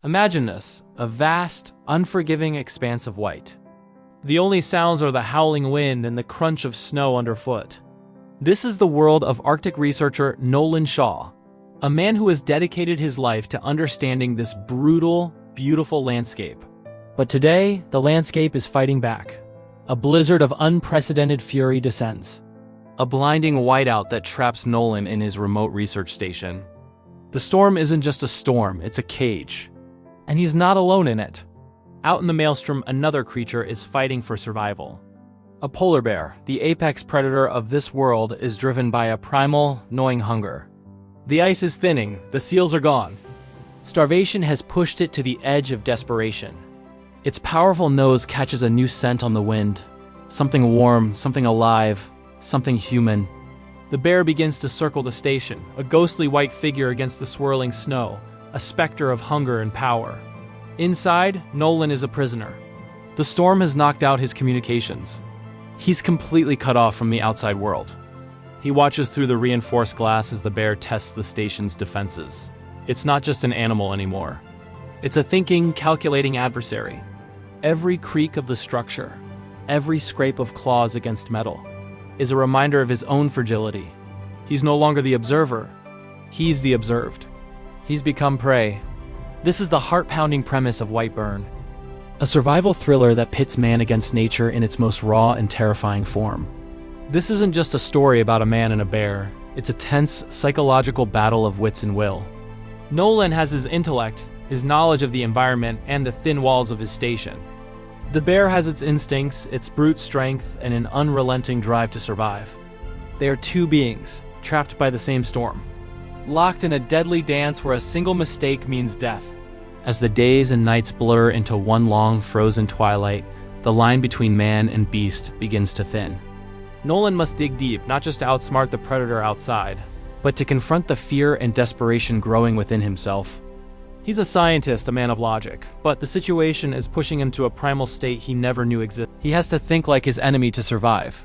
Imagine this, a vast, unforgiving expanse of white. The only sounds are the howling wind and the crunch of snow underfoot. This is the world of Arctic researcher Nolan Shaw, a man who has dedicated his life to understanding this brutal, beautiful landscape. But today, the landscape is fighting back. A blizzard of unprecedented fury descends. A blinding whiteout that traps Nolan in his remote research station. The storm isn't just a storm, it's a cage. And he's not alone in it. Out in the maelstrom, another creature is fighting for survival. A polar bear, the apex predator of this world, is driven by a primal, gnawing hunger. The ice is thinning, the seals are gone. Starvation has pushed it to the edge of desperation. Its powerful nose catches a new scent on the wind. Something warm, something alive, something human. The bear begins to circle the station, a ghostly white figure against the swirling snow, a specter of hunger and power. Inside, Nolan is a prisoner. The storm has knocked out his communications. He's completely cut off from the outside world. He watches through the reinforced glass as the bear tests the station's defenses. It's not just an animal anymore. It's a thinking, calculating adversary. Every creak of the structure, every scrape of claws against metal, is a reminder of his own fragility. He's no longer the observer. He's the observed. He's become prey. This is the heart-pounding premise of Whiteburn, a survival thriller that pits man against nature in its most raw and terrifying form. This isn't just a story about a man and a bear. It's a tense, psychological battle of wits and will. Nolan has his intellect, his knowledge of the environment, and the thin walls of his station. The bear has its instincts, its brute strength, and an unrelenting drive to survive. They are two beings, trapped by the same storm, locked in a deadly dance where a single mistake means death. As the days and nights blur into one long, frozen twilight, the line between man and beast begins to thin. Nolan must dig deep, not just to outsmart the predator outside, but to confront the fear and desperation growing within himself. He's a scientist, a man of logic, but the situation is pushing him to a primal state he never knew existed. He has to think like his enemy to survive.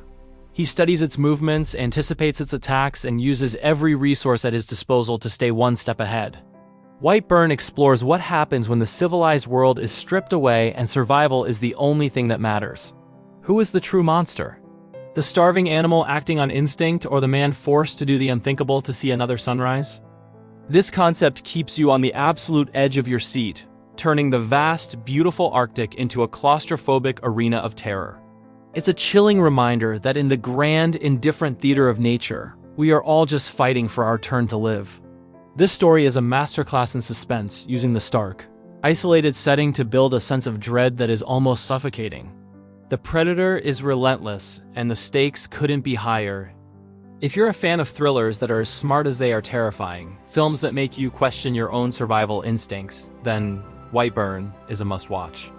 He studies its movements, anticipates its attacks, and uses every resource at his disposal to stay one step ahead. Whiteburn explores what happens when the civilized world is stripped away and survival is the only thing that matters. Who is the true monster? The starving animal acting on instinct, or the man forced to do the unthinkable to see another sunrise? This concept keeps you on the absolute edge of your seat, turning the vast, beautiful Arctic into a claustrophobic arena of terror. It's a chilling reminder that in the grand, indifferent theater of nature, we are all just fighting for our turn to live. This story is a masterclass in suspense, using the stark, isolated setting to build a sense of dread that is almost suffocating. The predator is relentless, and the stakes couldn't be higher. If you're a fan of thrillers that are as smart as they are terrifying, films that make you question your own survival instincts, then Whiteburn is a must-watch.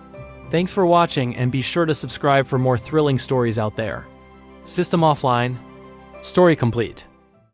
Thanks for watching, and be sure to subscribe for more thrilling stories out there. System offline. Story complete.